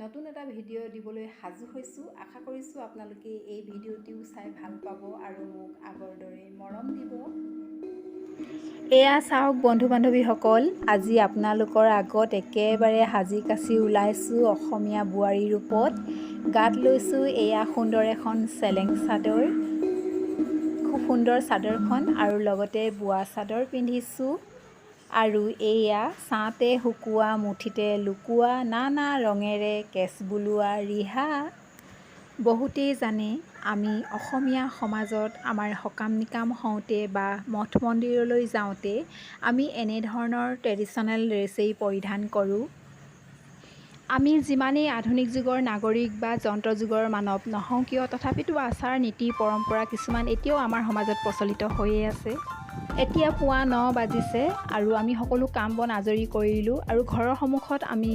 নতুন এটা ভিডিঅ' দিবলৈ সাজু হৈছোঁ। আশা কৰিছোঁ আপোনালোকে এই ভিডিঅ'টিও চাই ভাল পাব আৰু মোক আগৰ দৰে মৰম দিব। এয়া চাওক বন্ধু বান্ধৱীসকল, আজি আপোনালোকৰ আগত একেবাৰে সাজি কাচি ওলাইছোঁ অসমীয়া বোৱাৰীৰ ৰূপত। গাত লৈছোঁ এয়া সুন্দৰ এখন চেলেং চাদৰ, খুব সুন্দৰ চাদৰখন আৰু লগতে বোৱা চাদৰ পিন্ধিছোঁ। আৰু এয়া ছাঁতে শুকোৱা মুঠিতে লুকোৱা নানা ৰঙেৰে কেঁচ বোলোৱা ৰিহা। বহুতেই জানে আমি অসমীয়া সমাজত আমাৰ সকাম নিকাম হওঁতে বা মঠ মন্দিৰলৈ যাওঁতে আমি এনেধৰণৰ ট্ৰেডিশ্যনেল ড্ৰেছেই পৰিধান কৰোঁ। আমি যিমানেই আধুনিক যুগৰ নাগৰিক বা যন্ত্ৰ যুগৰ মানৱ নহওঁ কিয়, তথাপিতো আচাৰ নীতি পৰম্পৰা কিছুমান এতিয়াও আমাৰ সমাজত প্ৰচলিত হৈয়ে আছে। এতিয়া পুৱা 9 বাজিছে আৰু আমি সকলো কাম বন আজৰি কৰিলোঁ আৰু ঘৰৰ সন্মুখত আমি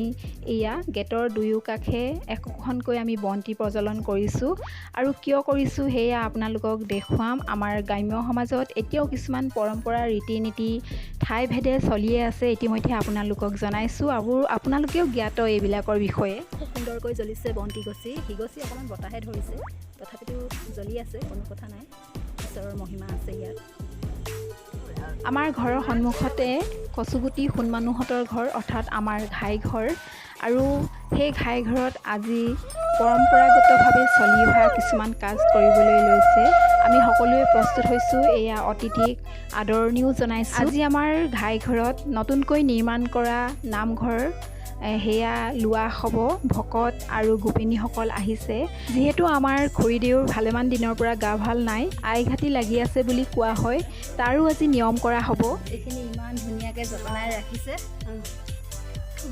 এয়া গেটৰ দুয়োকাষে একোখনকৈ আমি বন্তি প্ৰজ্বলন কৰিছোঁ। আৰু কিয় কৰিছোঁ সেয়া আপোনালোকক দেখুৱাম। আমাৰ গ্ৰাম্য সমাজত এতিয়াও কিছুমান পৰম্পৰা ৰীতি নীতি ঠাইভেদে চলিয়ে আছে, ইতিমধ্যে আপোনালোকক জনাইছোঁ আৰু আপোনালোকেও জ্ঞাত এইবিলাকৰ বিষয়ে। খুব সুন্দৰকৈ জ্বলিছে বন্তি গছি, হিগছি অকণমান বতাহে ধৰিছে, তথাপিতো জ্বলি আছে, কোনো কথা নাই, ঈশ্বৰৰ মহিমা আছে ইয়াত। আমাৰ ঘৰৰ সন্মুখতে কচুগুটি সোণমানুহঁতৰ ঘৰ, অৰ্থাৎ আমাৰ ঘাই ঘৰ, আৰু সেই ঘাই ঘৰত আজি পৰম্পৰাগতভাৱে চলি অহা কিছুমান কাজ কৰিবলৈ লৈছে। আমি সকলোৱে প্ৰস্তুত হৈছোঁ, এয়া অতিথিক আদৰণিও জনাইছোঁ। আজি আমাৰ ঘাই ঘৰত নতুনকৈ নিৰ্মাণ কৰা নামঘৰ সেয়া লোৱা হ'ব। ভকত আৰু গোপিনীসকল আহিছে। যিহেতু আমাৰ খুৰীদেউৰ ভালেমান দিনৰ পৰা গা ভাল নাই, আইঘাটি লাগি আছে বুলি কোৱা হয়, তাৰো আজি নিয়ম কৰা হ'ব। এইখিনি ইমান ধুনীয়াকৈ যতনাই ৰাখিছে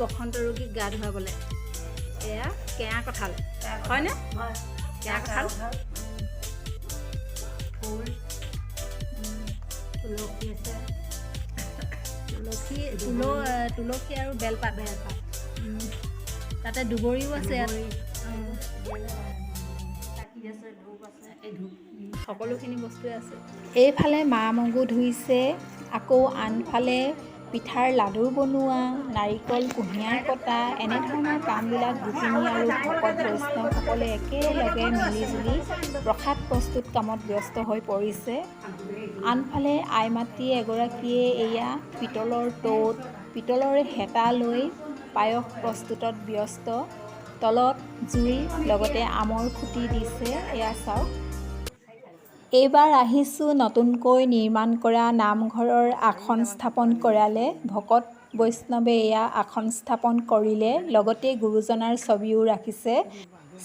বসন্ত ৰোগীক গা ধুৱাবলৈ। এয়া কেঁয়া কঁঠাল হয়নে? কেঁয়া কঁঠাল, ফুল, তুলসী আছে, তুলসী আৰু বেলপাত, তাতে দুবৰিও আছে, সকলোখিনি বস্তুৱে আছে। এইফালে মা মগু ধুইছে, আকৌ আনফালে পিঠাৰ লাডু বনোৱা, নাৰিকল কুঁহিয়াৰ কটা, এনেধৰণৰ কামবিলাক গোপিনী আৰু ভকত বৈষ্ণৱসকলে একেলগে মিলিজুলি প্ৰসাদ প্ৰস্তুত কামত ব্যস্ত হৈ পৰিছে। আনফালে আইমাতৃ এগৰাকীয়ে এয়া পিতলৰ টৌত, পিতলৰ হেতা লৈ পায়স প্ৰস্তুতত ব্যস্ত। তলত জুই, লগতে আমৰ খুটি দিছে, এয়া চাওক। এইবাৰ আহিছোঁ নতুনকৈ নিৰ্মাণ কৰা নামঘৰৰ আসন স্থাপন কৰালে। ভকত বৈষ্ণৱে এয়া আসন স্থাপন কৰিলে, লগতে গুৰুজনাৰ ছবিও ৰাখিছে।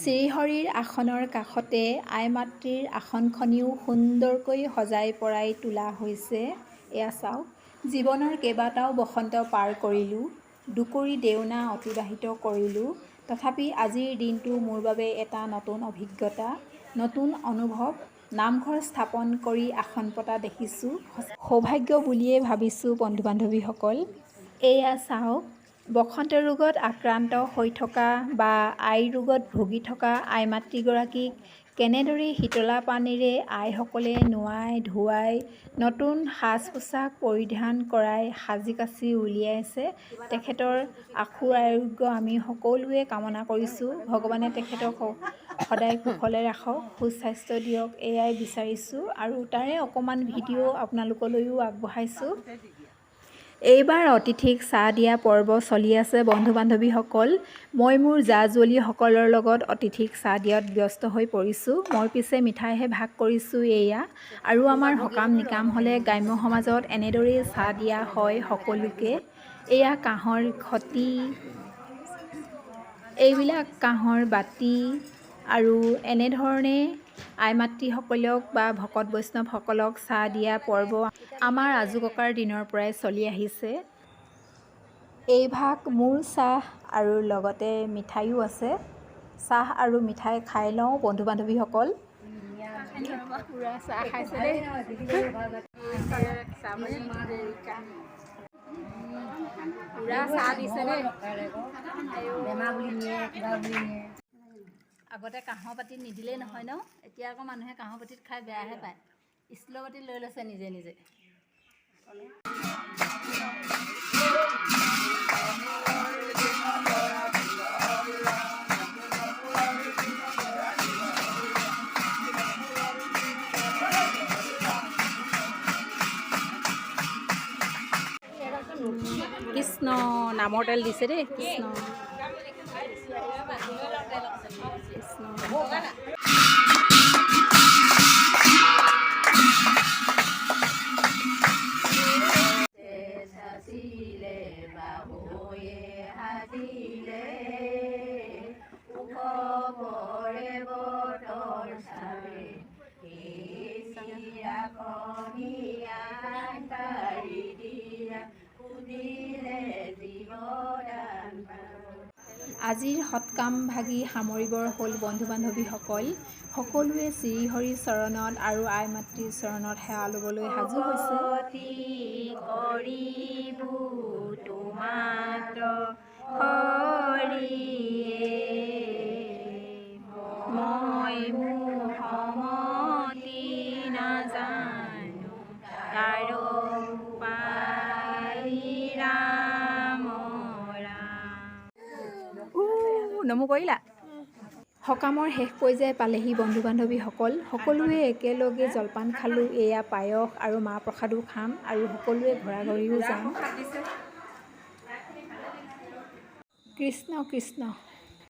শ্ৰীহৰিৰ আসনৰ কাষতে আই মাতৃৰ আসনখনিও সুন্দৰকৈ সজাই পৰাই তোলা হৈছে, এয়া চাওক। জীৱনৰ কেইবাটাও বসন্ত পাৰ কৰিলোঁ, দুকুৰি দেওনা অতিবাহিত কৰিলোঁ, তথাপি আজিৰ দিনটো মোৰ বাবে এটা নতুন অভিজ্ঞতা, নতুন অনুভৱ। নামঘৰ স্থাপন কৰি আসন পতা দেখিছোঁ, সৌভাগ্য বুলিয়েই ভাবিছোঁ বন্ধু বান্ধৱীসকল। এয়া চাওক, বসন্ত ৰোগত আক্ৰান্ত হৈ থকা বা আই ৰোগত ভুগি থকা আই মাতৃগৰাকীক কেনেদৰে শীতলা পানীৰে আইসকলে নোৱাই ধুৱাই নতুন সাজ পোছাক পৰিধান কৰাই সাজি কাচি উলিয়াইছে। তেখেতৰ আশু আৰোগ্য আমি সকলোৱে কামনা কৰিছোঁ। ভগৱানে তেখেতক সদায় কুশলে ৰাখক, সুস্বাস্থ্য দিয়ক, এয়াই বিচাৰিছোঁ। আৰু তাৰে অকণমান ভিডিঅ' আপোনালোকলৈও আগবঢ়াইছোঁ। এইবাৰ অতিথিক চাহ দিয়া পৰ্ব চলি আছে বন্ধু বান্ধৱীসকল। মই মোৰ জা জুৱলীসকলৰ লগত অতিথিক চাহ দিয়াত ব্যস্ত হৈ পৰিছোঁ। মই পিছে মিঠাইহে ভাগ কৰিছোঁ এয়া। আৰু আমাৰ সকাম নিকাম হ'লে গ্ৰাম্য সমাজত এনেদৰেই চাহ দিয়া হয় সকলোকে। এয়া কাঁহৰ ঘটি, এইবিলাক কাঁহৰ বাতি, আৰু এনেধৰণে আই মাতৃসকলক বা ভকত বৈষ্ণৱসকলক চাহ দিয়া পৰ্ব আমাৰ আজোককাৰ দিনৰ পৰাই চলি আহিছে। এইভাগ মোৰ চাহ আৰু লগতে মিঠাইও আছে। চাহ আৰু মিঠাই খাই লওঁ বন্ধু বান্ধৱীসকল। পুৰা চাহ খাইছে দেই। পুৰা চাহ দিছে দেই। আগতে কাঁহৰ বাতিত নিদিলেই নহয় ন, এতিয়া আকৌ মানুহে কাঁহৰ বাতিত খাই বেয়াহে পায়, ষ্টীলৰ বাতিত লৈ লৈছে নিজে নিজে। নামৰ তেল দিছে দেই। কৃষ্ণ কৃষ্ণ আজিৰ সৎকাম ভাগি সামৰিবৰ হ'ল বন্ধু বান্ধৱীসকল। সকলোৱে শ্ৰীহৰি চৰণত আৰু আই মাতৃৰ চৰণত সেৱা ল'বলৈ সাজু হৈছে। মই মোৰ সমতি নাজানো তাৰো নমো কৰিলা। সকামৰ শেষ পৰ্যায় পালেহি বন্ধু বান্ধৱীসকল। সকলোৱে একেলগে জলপান খালোঁ। এয়া পায়স আৰু মাহ প্ৰসাদো খাম আৰু সকলোৱে ঘৰা ঘৰিও যাম। কৃষ্ণ কৃষ্ণ